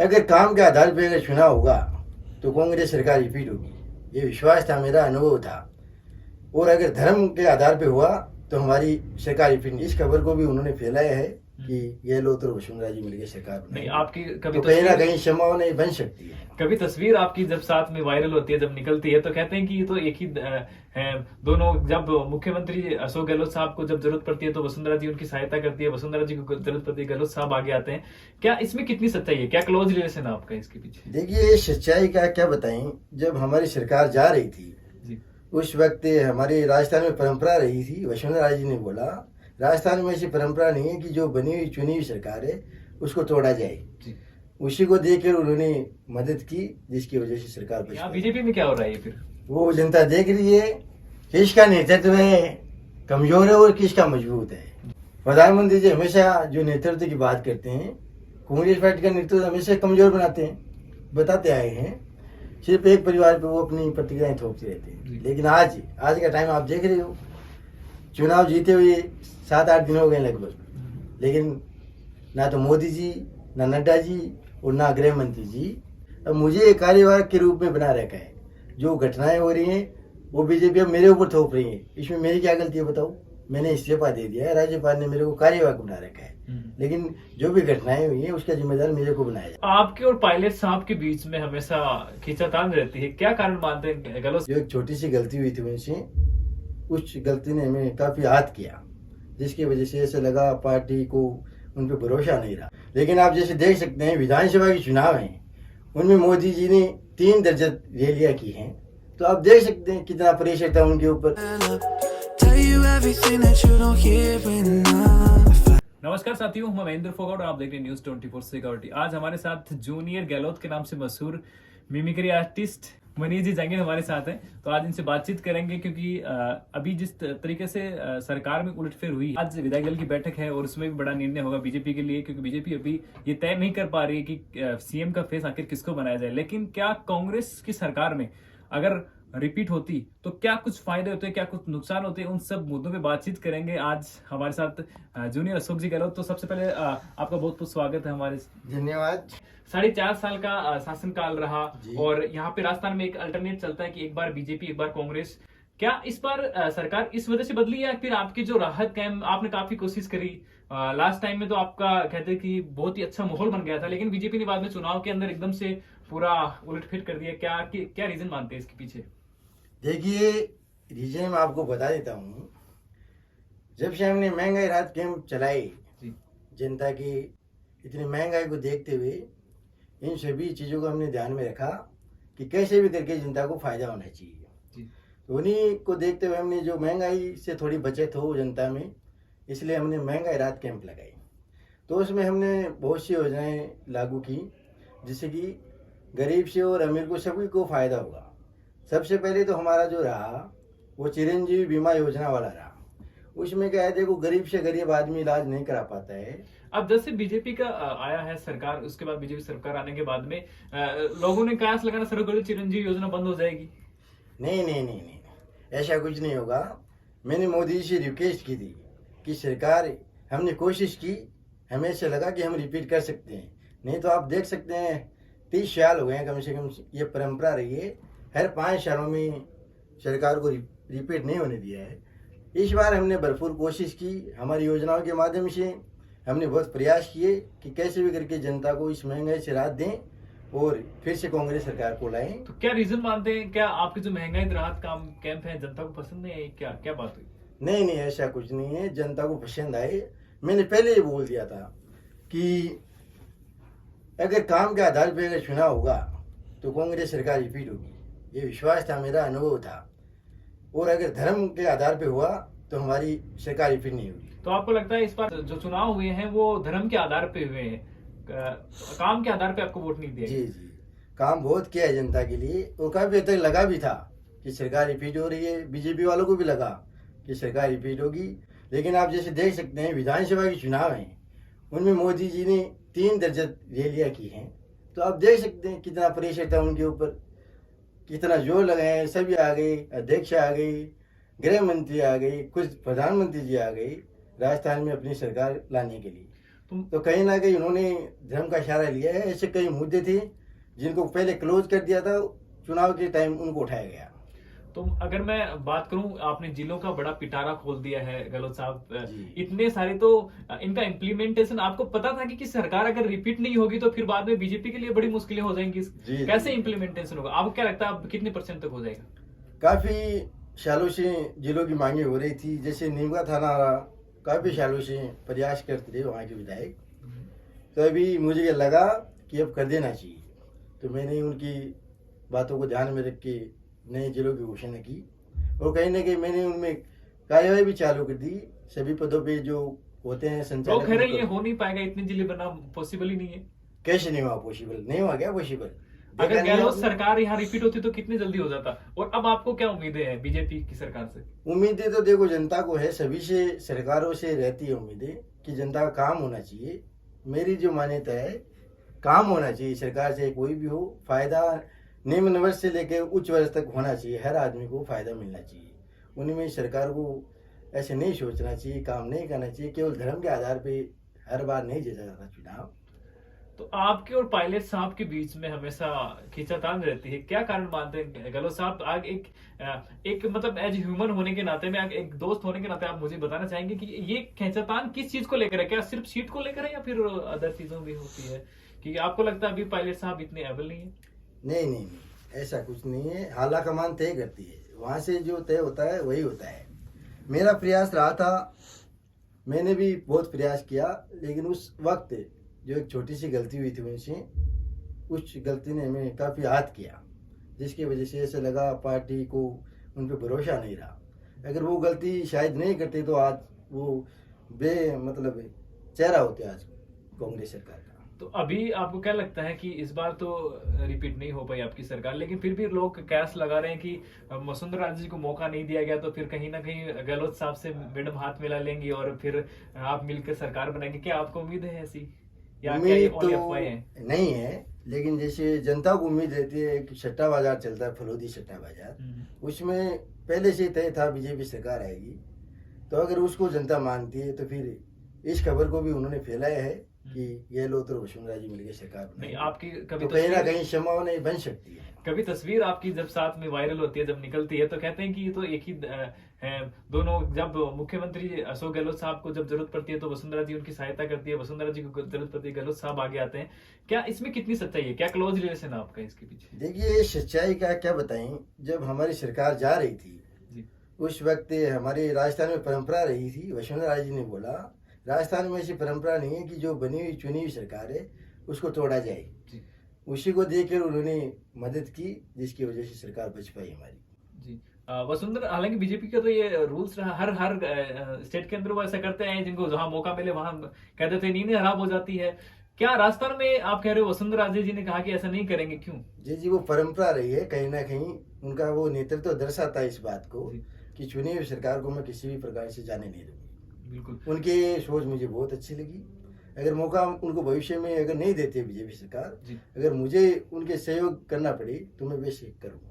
अगर काम के आधार पर अगर चुनाव होगा तो कांग्रेस सरकार रिपीट होगी, ये विश्वास था, मेरा अनुभव था। और अगर धर्म के आधार पर हुआ तो हमारी सरकार रिपीट नहीं। इस खबर को भी उन्होंने फैलाया है कि गहलोत और वसुंधरा जी मिलकर सरकार नहीं, आपकी कभी तो कहीं ना कहीं संभावना बन सकती है। कभी तस्वीर आपकी जब साथ में वायरल होती है, जब निकलती है, तो कहते हैं कि ये तो एक ही है दोनों। जब मुख्यमंत्री अशोक गहलोत साहब को जब जरूरत पड़ती है तो वसुंधरा जी उनकी सहायता करती है, वसुंधरा जी को जरूरत पड़ती है गहलोत साहब आगे आते हैं। क्या इसमें कितनी सच्चाई है? क्या क्लोज रिलेशन है आपका इसके पीछे? देखिए, सच्चाई का क्या बताएं, जब हमारी सरकार जा रही थी उस वक्त हमारे राजस्थान में परंपरा रही थी। वसुंधरा जी ने बोला राजस्थान में ऐसी परंपरा नहीं है कि जो बनी हुई चुनी हुई सरकार है उसको तोड़ा जाए। उसी को देखकर उन्होंने मदद की, जिसकी वजह से सरकार बची। बीजेपी में क्या हो रहा है फिर? वो जनता देख रही है किसका नेतृत्व है कमजोर है और किसका मजबूत है। प्रधानमंत्री जी हमेशा जो नेतृत्व की बात करते हैं, कांग्रेस पार्टी का नेतृत्व हमेशा कमजोर बनाते हैं, बताते आए हैं। सिर्फ एक परिवार पे वो अपनी प्रतिक्रियाएं थोपते रहते हैं। लेकिन आज का टाइम आप देख रहे हो, चुनाव जीते हुए 7-8 दिन हो गए लगभग, लेकिन ना तो मोदी जी, ना नड्डा जी और ना गृह मंत्री जी अब मुझे कार्यवाहक के रूप में बना रखा है। जो घटनाएं हो रही हैं वो बीजेपी अब मेरे ऊपर थोप रही है। इसमें मेरी क्या गलती है बताओ? मैंने इस्तीफा दे दिया है, राज्यपाल ने मेरे को कार्यवाहक बना रखा है, लेकिन जो भी घटनाएं हुई है उसका जिम्मेदार मेरे को बनाया जाए। आपके और पायलट साहब के बीच में हमेशा खींचातान रहती है, क्या कारण मानते हैं? गलत जो एक छोटी सी गलती हुई थी उनसे, उस गलती ने हमें काफी आहत किया, जिसकी वजह से ऐसे लगा पार्टी को उन पर भरोसा नहीं रहा। लेकिन आप जैसे देख सकते हैं विधानसभा के चुनाव हैं, उनमें मोदी जी ने 3 दर्जन रैलियां की हैं, तो आप देख सकते हैं कितना प्रेशर था उनके ऊपर। नमस्कार साथियों, मैं महेंद्र फोगाट और आप देख रहे हैं न्यूज 24 सिक्योरिटी। आज हमारे साथ जूनियर गहलोत के नाम से मशहूर मिमिक्री आर्टिस्ट मनीष जी जाएंगे हमारे साथ हैं। तो आज इनसे बातचीत करेंगे क्योंकि अभी जिस तरीके से सरकार में उलटफेर हुई, आज विधायक दल की बैठक है और उसमें भी बड़ा निर्णय होगा बीजेपी के लिए, क्योंकि बीजेपी अभी ये तय नहीं कर पा रही है कि सीएम का फेस आखिर किसको बनाया जाए। लेकिन क्या कांग्रेस की सरकार में अगर रिपीट होती तो क्या कुछ फायदे होते, क्या कुछ नुकसान होते, उन सब मुद्दों पे बातचीत करेंगे। आज हमारे साथ जूनियर अशोक जी गहलोत। तो सबसे पहले आपका बहुत बहुत स्वागत है हमारे। धन्यवाद। 4.5 साल का शासनकाल रहा और यहाँ पे राजस्थान में एक अल्टरनेट चलता है कि एक बार बीजेपी एक बार कांग्रेस। क्या इस बार सरकार इस वजह से बदली या फिर आपकी जो राहत कैंप आपने काफी कोशिश करी? लास्ट टाइम में तो आपका कहते हैं कि बहुत ही अच्छा माहौल बन गया था, लेकिन बीजेपी ने बाद में चुनाव के अंदर एकदम से पूरा उलटफेर कर दिया। क्या रीजन मानते हैं इसके पीछे? देखिए, रीजन मैं आपको बता देता हूँ। जब से हमने महंगाई राहत कैंप चलाई, जनता की इतनी महंगाई को देखते हुए इन सभी चीज़ों को हमने ध्यान में रखा कि कैसे भी करके जनता को फायदा होना चाहिए। तो उन्हीं को देखते हुए हमने जो महंगाई से थोड़ी बचत हो जनता में, इसलिए हमने महंगाई राहत कैंप लगाई। तो उसमें हमने बहुत सी योजनाएं लागू की, जिससे कि गरीब से और अमीर को सभी को फायदा होगा। सबसे पहले तो हमारा जो रहा वो चिरंजीवी बीमा योजना वाला रहा। उसमें क्या है, देखो गरीब से गरीब आदमी इलाज नहीं करा पाता है। अब जैसे बीजेपी का आया है सरकार, उसके बाद बीजेपी सरकार आने के बाद में लोगों ने कयास लगाना शुरू कर दिया चिरंजीवी योजना बंद हो जाएगी। नहीं नहीं नहीं नहीं, ऐसा कुछ नहीं होगा। मैंने मोदी जी से रिक्वेस्ट की थी कि सरकार, हमने कोशिश की, हमें ऐसा लगा कि हम रिपीट कर सकते हैं। नहीं तो आप देख सकते हैं 30 साल हो गए कम से कम ये परंपरा रही है, हर 5 सालों में सरकार को रिपीट नहीं होने दिया है। इस बार हमने भरपूर कोशिश की, हमारी योजनाओं के माध्यम से हमने बहुत प्रयास किए कि कैसे भी करके जनता को इस महंगाई से राहत दें और फिर से कांग्रेस सरकार को लाएं। तो क्या रीजन मानते हैं, क्या आपके जो महंगाई राहत काम कैंप है जनता को पसंद नहीं आई? क्या बात हुई? नहीं नहीं, ऐसा कुछ नहीं है, जनता को पसंद आए। मैंने पहले ही बोल दिया था कि अगर काम के आधार पर अगर चुनाव होगा तो कांग्रेस सरकार रिपीट होगी, ये विश्वास था, मेरा अनुभव था। और अगर धर्म के आधार पे हुआ तो हमारी सरकार रिपीट नहीं होगी। तो आपको लगता है इस बार जो चुनाव हुए हैं वो धर्म के आधार पे हुए हैं, काम के आधार पे आपको वोट नहीं दिया? जी जी, काम बहुत किया है जनता के लिए और काफी हद तक लगा भी था कि सरकार रिपीट हो रही है। बीजेपी वालों को भी लगा कि सरकार रिपीट होगी। लेकिन आप जैसे देख सकते हैं विधानसभा के चुनाव हैं, उनमें मोदी जी ने 3 दर्जन रैलियां की हैं, तो आप देख सकते हैं कितना प्रेशर था उनके ऊपर, कितना जोर लगाए। सभी आ गए, अध्यक्ष आ गई, गृह मंत्री आ गई, कुछ प्रधानमंत्री जी आ गई राजस्थान में अपनी सरकार लाने के लिए। तो कहीं ना कहीं उन्होंने धर्म का इशारा लिया है। ऐसे कई मुद्दे थे जिनको पहले क्लोज कर दिया था, चुनाव के टाइम उनको उठाया गया। तो अगर मैं बात करूं, आपने जिलों का बड़ा पिटारा खोल दिया है गहलोत साहब, जी। इतने सारे, तो इनका इम्प्लीमेंटेशन आपको पता था कि सरकार अगर रिपीट नहीं होगी तो फिर बाद में बीजेपी के लिए बड़ी मुश्किलें हो जाएंगी? जी, कैसे जी। इम्प्लीमेंटेशन होगा? आपको क्या लगता है अब कितने % तक हो जाएगा? काफ़ी सालों से जिलों की मांगे हो रही थी। जैसे नीमका थाना रहा, काफ़ी सालों से प्रयास करते रहे वहाँ के विधायक। तो अभी मुझे लगा कि अब कर देना चाहिए, तो मैंने उनकी बातों को ध्यान में रख के नए जिलों की घोषणा की, और कहीं ना कहीं मैंने उनमें कार्यवाही भी चालू कर दी। सभी पदों पे जो होते हैं लोग संचालक, कह रहे हैं ये हो नहीं पाएगा, इतने जिले बनना पॉसिबल ही नहीं है। कैसे नहीं हुआ पॉसिबल? नहीं हुआ क्या पॉसिबल? अगर गहलोत सरकार यहाँ रिपीट होती तो कितनी जल्दी हो जाता। और अब आपको क्या उम्मीदें हैं बीजेपी की सरकार से? उम्मीदें तो देखो जनता को है, सभी से, सरकारों से रहती है उम्मीदें कि जनता का काम होना चाहिए। मेरी जो मान्यता है, काम होना चाहिए सरकार से, कोई भी हो, फायदा निम्न वर्ग से लेकर उच्च वर्ग तक होना चाहिए। हर आदमी को फायदा मिलना चाहिए। उनमें सरकार को ऐसे नहीं सोचना चाहिए, काम नहीं करना चाहिए। केवल धर्म के आधार पे हर बार नहीं जीता जाता चुनाव। तो आपके और पायलट साहब के बीच में हमेशा खींचातान रहती है, क्या कारण मानते हैं गहलोत साहब? आग एक मतलब एज ह्यूमन होने के नाते में, एक दोस्त होने के नाते आप मुझे बताना चाहेंगे कि ये खींचातान किस चीज को लेकर है? क्या सिर्फ सीट को लेकर है या फिर अदर चीजों भी होती है? कि आपको लगता है अभी पायलट साहब इतने एबल नहीं है? नहीं नहीं नहीं, ऐसा कुछ नहीं है। हाला कमान तय करती है, वहाँ से जो तय होता है वही होता है। मेरा प्रयास रहा था, मैंने भी बहुत प्रयास किया, लेकिन उस वक्त जो एक छोटी सी गलती हुई थी उनसे, उस गलती ने हमें काफ़ी आहत किया, जिसकी वजह से ऐसा लगा पार्टी को उन पर भरोसा नहीं रहा। अगर वो गलती शायद नहीं करते तो आज वो मतलब चेहरा होते आज कांग्रेस सरकार का। तो अभी आपको क्या लगता है कि इस बार तो रिपीट नहीं हो पाई आपकी सरकार, लेकिन फिर भी लोग कयास लगा रहे हैं कि वसुंधरा राजे जी को मौका नहीं दिया गया तो फिर कहीं ना कहीं गहलोत साहब से मैडम हाथ मिला लेंगी और फिर आप मिलकर सरकार बनाएंगे? क्या आपको उम्मीद है ऐसी, या क्या ये उम्मीद only तो अफवाहें हैं? नहीं है, लेकिन जैसे जनता को उम्मीद रहती है कि सट्टा बाजार चलता है, फलोदी सट्टा बाजार, उसमें पहले से तय था बीजेपी सरकार आएगी। तो अगर उसको जनता मानती है तो फिर इस खबर को भी उन्होंने फैलाया है कि गहलोत और वसुंधरा जी मिलकर सरकार नहीं, बनाएंगे। आपकी कभी तो कहीं ना तस्वीर, कहीं संभावना बन सकती है। कभी तस्वीर आपकी जब साथ में वायरल होती है, जब निकलती है, तो कहते हैं कि ये तो एक ही है दोनों। जब मुख्यमंत्री अशोक गहलोत साहब को जब जरूरत पड़ती है तो वसुंधरा जी उनकी सहायता करती है, वसुंधरा जी को जरूरत पड़ती है गहलोत साहब आगे आते हैं। क्या इसमें कितनी सच्चाई है? क्या क्लोज रिलेशन है आपका इसके पीछे? देखिए, सच्चाई का क्या बताएं, जब हमारी सरकार जा रही थी जी। उस वक्त हमारे राजस्थान में परंपरा रही थी, वसुंधरा जी ने बोला राजस्थान में ऐसी परंपरा नहीं है कि जो बनी हुई चुनी हुई सरकार है उसको तोड़ा जाए। जी। उसी को देखकर उन्होंने मदद की, जिसकी वजह से सरकार बच पाई हमारी। जी। वसुंधरा, हालांकि बीजेपी का तो ये रूल्स रहा, हर हर स्टेट के अंदर वो ऐसा करते हैं, जिनको जहां मौका मिले वहां कह देते हैं नींद हराम हो जाती है। क्या राजस्थान में आप कह रहे हो वसुंधरा राजे जी ने कहा कि ऐसा नहीं करेंगे, क्यों? जी जी, वो परंपरा रही है, कहीं ना कहीं उनका वो नेतृत्व दर्शाता है इस बात को कि चुनी हुई सरकार को मैं किसी भी प्रकार से जाने नहीं दूंगी। बिल्कुल। उनकी सोच मुझे बहुत अच्छी लगी। अगर मौका उनको भविष्य में अगर नहीं देते बीजेपी सरकार, अगर मुझे उनके सहयोग करना पड़े तो मैं बेशक करूँगा।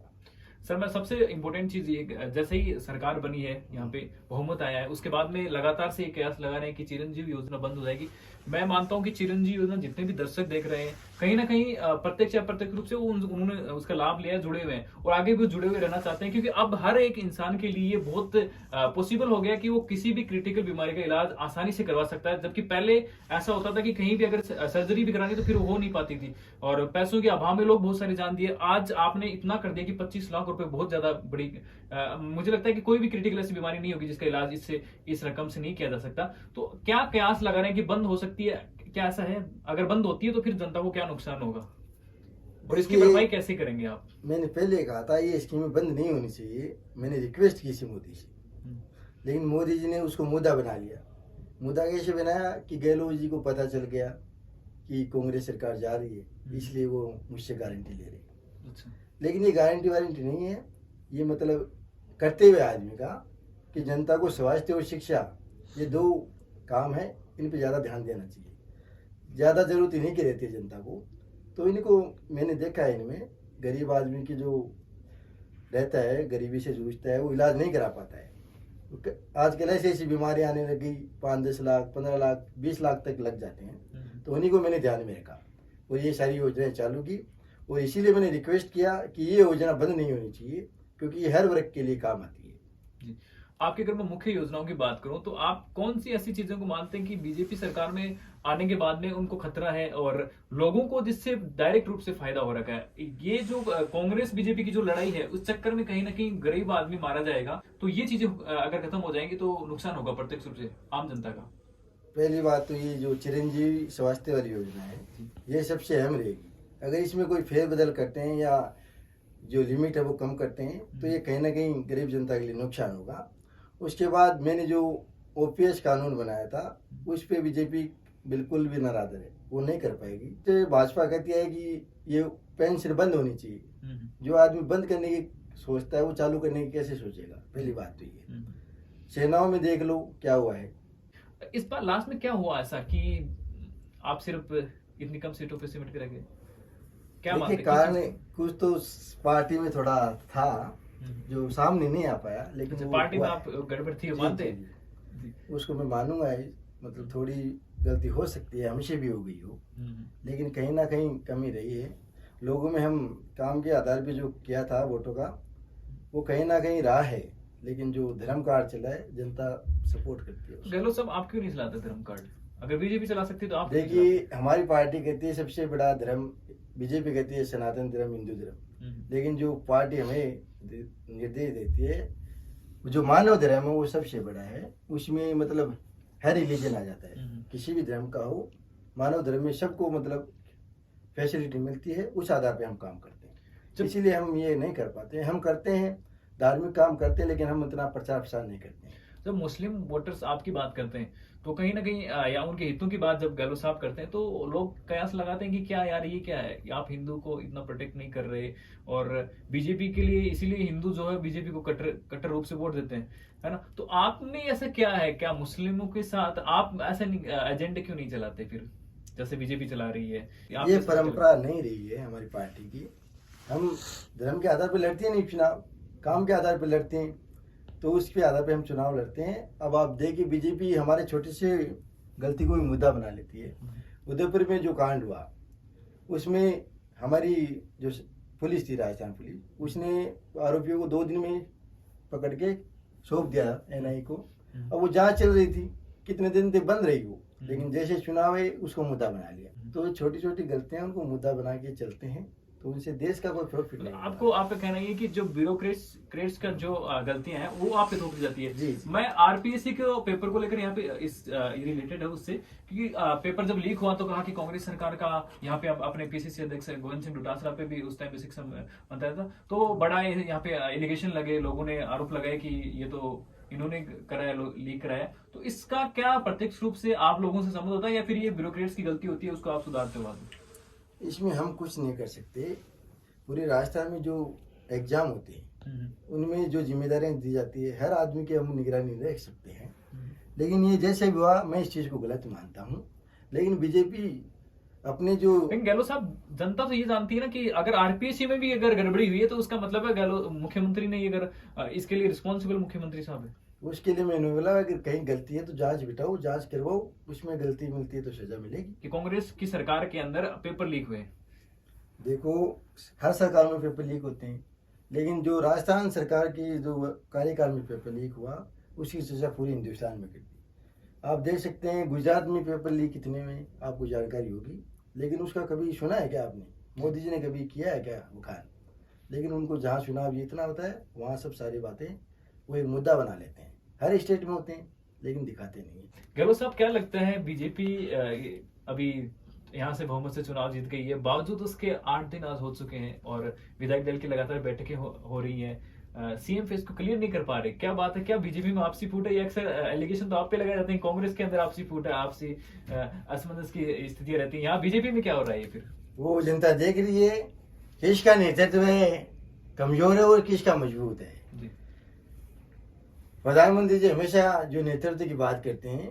सर, मैं सबसे इम्पोर्टेंट चीज ये, जैसे ही सरकार बनी है, यहाँ पे बहुमत आया है, उसके बाद में लगातार से कयास लगा रहे हैं कि चिरंजीवी योजना बंद हो जाएगी। मैं मानता हूँ कि चिरंजीवी योजना जितने भी दर्शक देख रहे हैं, कहीं ना कहीं प्रत्यक्ष या अप्रत्यक्ष रूप से उन्होंने उसका लाभ लिया, जुड़े हुए हैं और आगे भी जुड़े हुए रहना चाहते हैं, क्योंकि अब हर एक इंसान के लिए बहुत पॉसिबल हो गया कि वो किसी भी क्रिटिकल बीमारी का इलाज आसानी से करवा सकता है। जबकि पहले ऐसा होता था कि कहीं भी अगर सर्जरी भी करानी तो फिर वो हो नहीं पाती थी और पैसों के अभाव में लोग बहुत सारी जान दिए। आज आपने इतना कर दिया कि 25 लाख रुपए बहुत ज्यादा बड़ी, मुझे लगता है कि कोई भी क्रिटिकल ऐसी बीमारी नहीं होगी जिसका इलाज इस रकम से नहीं किया जा सकता। तो क्या कयास लगा रहे हैं कि बंद हो सकती है? क्या ऐसा है? अगर बंद होती है तो फिर जनता को क्या नुकसान होगा और इसकी भरपाई कैसे करेंगे आप? मैंने पहले कहा था ये स्कीमें बंद नहीं होनी चाहिए, मैंने रिक्वेस्ट की थी मोदी से, लेकिन मोदी जी ने उसको मुद्दा बना लिया। मुद्दा कैसे बनाया कि गहलोत जी को पता चल गया कि कांग्रेस सरकार जा रही है, इसलिए वो मुझसे गारंटी ले रही। अच्छा। लेकिन ये गारंटी वारंटी नहीं है, ये मतलब करते हुए आदमी का कि जनता को स्वास्थ्य और शिक्षा, ये दो काम है, इन पे ज़्यादा ध्यान देना चाहिए। ज़्यादा जरूरत ही नहीं की रहती है जनता को, तो इनको मैंने देखा है, इनमें गरीब आदमी की जो रहता है, गरीबी से जूझता है, वो इलाज नहीं करा पाता है, आजकल ऐसी ऐसी बीमारियां आने लगी, 5-10 लाख, 15 लाख, 20 लाख तक लग जाते हैं। तो उन्हीं को मैंने ध्यान में रखा और ये सारी योजनाएं चालू की। और इसीलिए मैंने रिक्वेस्ट किया कि ये योजना बंद नहीं होनी चाहिए, क्योंकि ये हर वर्ग के लिए काम आती है। जी। आपके अगर मैं मुख्य योजनाओं की बात करूं तो आप कौन सी ऐसी चीजों को मानते हैं कि बीजेपी सरकार में आने के बाद में उनको खतरा है और लोगों को जिससे डायरेक्ट रूप से फायदा हो रखा है? ये जो कांग्रेस बीजेपी की जो लड़ाई है उस चक्कर में कहीं ना कहीं गरीब आदमी मारा जाएगा, तो ये चीजें अगर खत्म हो जाएंगी तो नुकसान होगा प्रत्यक्ष रूप से आम जनता का। पहली बात तो ये जो चिरंजीवी स्वास्थ्य वाली योजना है, ये सबसे अहम रहेगी। अगर इसमें कोई फेरबदल करते हैं या जो लिमिट है वो कम करते हैं तो ये कहीं ना कहीं गरीब जनता के लिए नुकसान होगा। उसके बाद मैंने जो ओपीएस कानून बनाया था उस पे बीजेपी बिल्कुल भी नाराज है, वो नहीं कर पाएगी। तो भाजपा कहती है कि ये पेंशन बंद होनी चाहिए। जो आदमी बंद करने की सोचता है वो चालू करने की कैसे सोचेगा? पहली बात तो ये। सेनाओं में देख लो क्या हुआ है। इस बार लास्ट में क्या हुआ ऐसा कि आप सिर्फ इतनी कम सीटों पे सिमट के रह गए? क्या मानते हैं? कारण कुछ तो पार्टी में थोड़ा था जो सामने नहीं आ पाया, लेकिन वो पार्टी में हुआ आप है। गड़बड़ थी मानते जी, हैं? जी। उसको मैं मानूंगा ही, मतलब थोड़ी गलती हो सकती है, हमेशा भी हो गई हो, लेकिन कहीं ना कहीं कमी रही है। लोगों में हम काम के आधार पे जो किया था वोटों का, वो कहीं ना कहीं रहा है, लेकिन जो धर्म कार्ड चला है जनता सपोर्ट करती है। गहलोत साहब आप क्यों नहीं चलाते धर्म कार्ड? अगर बीजेपी चला सकती तो आप क्यों देखिए, हमारी पार्टी कहती है सबसे बड़ा धर्म, बीजेपी कहती है सनातन धर्म, हिंदू धर्म, लेकिन जो पार्टी हमें निर्देश देती है, जो मानव धर्म है वो सबसे बड़ा है। उसमें मतलब हर रिलीजन आ जाता है, किसी भी धर्म का हो, मानव धर्म में सबको मतलब फैसिलिटी मिलती है। उस आधार पे हम काम करते हैं, इसीलिए हम ये नहीं कर पाते। हम करते हैं धार्मिक काम करते हैं, लेकिन हम इतना प्रचार प्रसार नहीं करते हैं। जब मुस्लिम वोटर्स आपकी बात करते हैं तो कहीं ना कहीं या उनके हितों की बात जब गहलोत साहब करते हैं तो लोग कयास लगाते हैं कि क्या यार ये क्या है, आप हिंदू को इतना प्रोटेक्ट नहीं कर रहे और बीजेपी के लिए, इसीलिए हिंदू जो है बीजेपी को कट्टर रूप से वोट देते हैं, है ना? तो आपने ऐसा क्या है, क्या मुस्लिमों के साथ आप ऐसा एजेंडे क्यों नहीं चलाते फिर, जैसे बीजेपी चला रही है? ये परंपरा नहीं रही है हमारी पार्टी की। हम धर्म के आधार पर लड़ते हैं नहीं चुनाव, काम के आधार पर लड़ते हैं, तो उसके आधार पे हम चुनाव लड़ते हैं। अब आप देखिए, बीजेपी हमारे छोटे से गलती को भी मुद्दा बना लेती है। उदयपुर में जो कांड हुआ उसमें हमारी जो पुलिस थी, राजस्थान पुलिस, उसने आरोपियों को 2 दिन में पकड़ के सौंप दिया एनआई को। अब वो जांच चल रही थी, कितने दिन तक बंद रही वो, लेकिन जैसे चुनाव है उसको मुद्दा बना लिया। तो छोटी छोटी गलतियां उनको मुद्दा बना के चलते हैं, तो उनसे देश का कोई प्रॉफिट नहीं। आपको आपका कहना ये कि जो ब्यूरोक्रेट्स का जो गलतियां हैं वो आप पे थोप दी जाती है। जी। मैं आरपीएससी के पेपर को लेकर यहाँ पे इस रिलेटेड है उससे, क्योंकि पेपर जब लीक हुआ तो कहा कि कांग्रेस सरकार का यहाँ पे अपने पीसीसी अध्यक्ष गोविंद सिंह डोटासरा पे भी उस टाइम पे शिक्षा मंत्री था, तो बड़ा यहाँ पे एलिगेशन लगे, लोगों ने आरोप लगाए कि ये तो इन्होंने कराया, लीक कराया। तो इसका क्या प्रत्यक्ष रूप से आप लोगों से संबंध होता है या फिर ये ब्यूरोक्रेट्स की गलती होती है, उसको आप सुधारते हो? इसमें हम कुछ नहीं कर सकते। पूरे राजस्थान में जो एग्जाम होते हैं उनमें जो जिम्मेदारियां दी जाती है, हर आदमी की हम निगरानी रख सकते हैं, लेकिन ये जैसे भी हुआ मैं इस चीज को गलत मानता हूँ। लेकिन बीजेपी अपने जो, लेकिन गहलोत साहब, जनता तो ये जानती है ना कि अगर आरपीएससी में भी अगर गड़बड़ी हुई है तो उसका मतलब है गहलोत मुख्यमंत्री ने, अगर इसके लिए रिस्पॉन्सिबल मुख्यमंत्री साहब है। उसके लिए मैंने बोला अगर कहीं गलती है तो जांच बिठाओ, जांच करवाओ, उसमें गलती मिलती है तो सजा मिलेगी। कि कांग्रेस की सरकार के अंदर पेपर लीक हुए? देखो, हर सरकार में पेपर लीक होते हैं, लेकिन जो राजस्थान सरकार की जो कार्यकाल में पेपर लीक हुआ उसकी सजा पूरे हिंदुस्तान में कर दी। आप देख सकते हैं गुजरात में पेपर लीक कितने में आपको जानकारी होगी, लेकिन उसका कभी सुना है क्या आपने? मोदी जी ने कभी किया है क्या बखान? लेकिन उनको जहाँ चुनाव जीतना होता है वहाँ सब सारी बातें वो एक मुद्दा बना लेते हैं। हर स्टेट में होते हैं लेकिन दिखाते नहीं है। गहलोत साहब, क्या लगता है बीजेपी अभी यहाँ से बहुमत से चुनाव जीत गई है, बावजूद उसके 8 दिन आज हो चुके हैं और विधायक दल की लगातार बैठकें हो रही हैं, सीएम फेस को क्लियर नहीं कर पा रहे, क्या बात है? क्या बीजेपी में आपसी फूट है? ये अक्सर एलिगेशन तो आप पे लगाए जाते हैं, कांग्रेस के अंदर आपसी फूट है, आपसी असमंजस की स्थितियां रहती हैं, यहाँ बीजेपी में क्या हो रहा है? फिर वो जनता देख रही है किसका नेतृत्व कमजोर है और किसका मजबूत है। प्रधानमंत्री जी हमेशा जो नेतृत्व की बात करते हैं,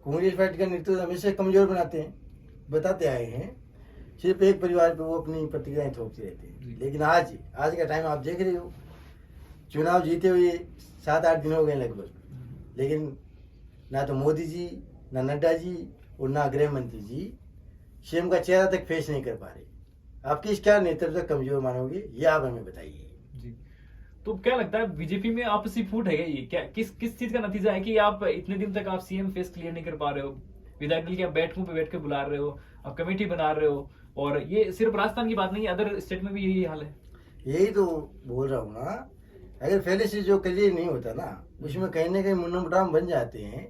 कांग्रेस पार्टी का नेतृत्व हमेशा कमजोर बनाते हैं, बताते आए हैं। सिर्फ एक परिवार पे वो अपनी प्रतिक्रियाएं थोपते रहते हैं। लेकिन आज का टाइम आप देख रहे हो, चुनाव जीते हुए 7-8 दिन हो गए लगभग, लेकिन ना तो मोदी जी, ना नड्डा जी और ना गृह मंत्री जी सीएम का चेहरा तक फेस नहीं कर पा रहे। आप किस क्या नेतृत्व कमजोर मानोगे, ये आप हमें बताइए। जी, तो क्या लगता है बीजेपी में आपसी फूट है ये, क्या किस चीज का नतीजा है कि आप इतने दिन तक आप सीएम फेस क्लियर नहीं कर पा रहे हो, विधायक दल की आप बैठकों पे बैठ के बुला रहे हो, आप कमेटी बना रहे हो, और ये सिर्फ राजस्थान की बात नहीं है, अदर स्टेट में भी यही हाल है। यही तो बोल रहा हूँ ना, अगर पहले से जो क्लियर नहीं होता ना, उसमें कहीं ना कहीं मुन्नम बन जाते हैं।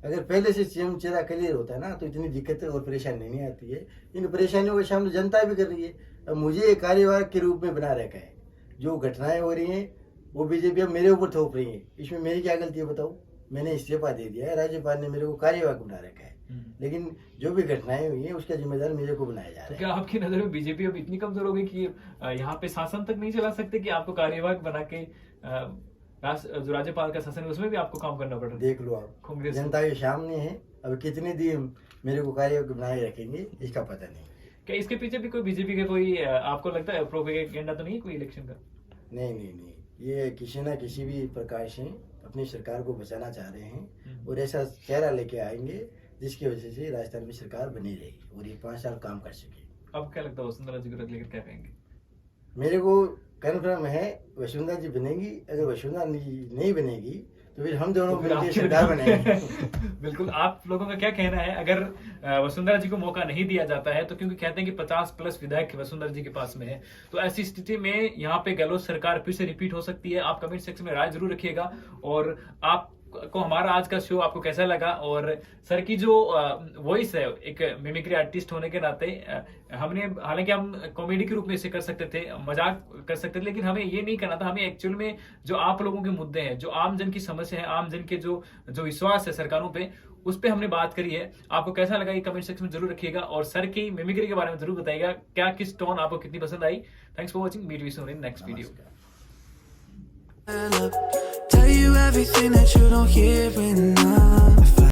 अगर पहले से सीएम चेहरा क्लियर होता है ना, तो इतनी दिक्कतें और परेशानी नहीं आती है। इन परेशानियों का सामना जनता भी कर रही है। अब मुझे एक कार्यवाहक के रूप में बना रखा है, जो घटनाएं हो रही हैं वो बीजेपी अब मेरे ऊपर थोप रही है। इसमें मेरी क्या गलती है बताओ? मैंने इस्तीफा दे दिया है, राज्यपाल ने मेरे को कार्यवाहक बना रखा है, लेकिन जो भी घटनाएं हुई हैं उसका जिम्मेदार मेरे को बनाया जा रहा है। तो क्या आपकी नजर में बीजेपी अब इतनी कमजोर हो गई कि यहाँ पे शासन तक नहीं चला सकते कि आपको कार्यवाहक बना के जो राज्यपाल का शासन है उसमें भी आपको काम करना पड़ रहा है? देख लो आप, कांग्रेस जनता के सामने है। अब कितने दिन मेरे को कार्यवाहक बनाए रखेंगे इसका पता नहीं। क्या इसके पीछे भी कोई बीजेपी का कोई आपको लगता है प्रोपेगेंडा तो नहीं है कोई इलेक्शन का? नहीं, ये किसी ना किसी भी प्रकार से अपनी सरकार को बचाना चाह रहे हैं और ऐसा चेहरा लेके आएंगे जिसकी वजह से राजस्थान में सरकार बनी रहेगी और ये 5 साल काम कर सके। अब क्या लगता है वसुंधरा जी को लेकर क्या कहेंगे? मेरे को कन्फर्म है वसुंधरा जी बनेगी। अगर वसुंधरा जी नहीं बनेगी तो फिर हम दोनों मिलकर सरकार बनाएंगे। बिल्कुल। आप लोगों का क्या कहना है अगर वसुंधरा जी को मौका नहीं दिया जाता है? तो क्योंकि कहते हैं कि 50+ विधायक वसुंधरा जी के पास में है, तो ऐसी स्थिति में यहाँ पे गहलोत सरकार फिर से रिपीट हो सकती है। आप कमेंट सेक्शन में राय जरूर रखिएगा। और आपको हमारा आज का शो आपको कैसा लगा, और सर की जो वॉइस है एक मिमिक्री आर्टिस्ट होने के नाते हमने, हालांकि हम कॉमेडी के रूप में इसे कर सकते थे, मजाक कर सकते थे, लेकिन हमें ये नहीं करना था। हमें एक्चुअल में जो आप लोगों के मुद्दे हैं, जो आम जन की समस्या है, आम जन के जो विश्वास है सरकारों पे, उस पे हमने बात करी है। आपको कैसा लगा ये कमेंट सेक्शन में जरूर रखिएगा, और सर की मिमिक्री के बारे में जरूर बताइएगा, क्या किस टोन आपको कितनी पसंद आई। Thanks for watching, meet you soon in next video. Tell you everything that you don't hear in